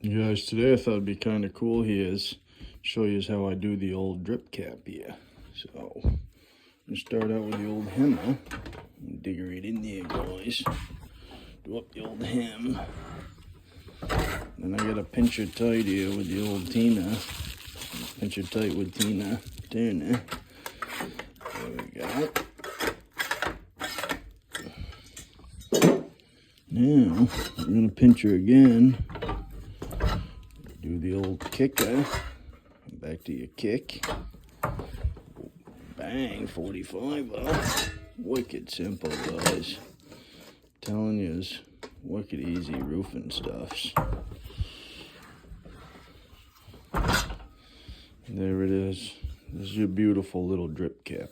You guys, today I thought it'd be kind of cool here is show you how I do the old drip cap here. So, I'm gonna start out with the old hammer. Dig right in there, guys. Do up the old hem. Then I gotta pinch it tight here with the old Tina. Pinch it tight with Tina Turner. There we go. Now, I'm gonna pinch her again. Do the old kicker. Back to your kick. Bang, 45 up. Wicked simple, guys. Telling you, it's wicked easy roofing stuffs. There it is. This is your beautiful little drip cap.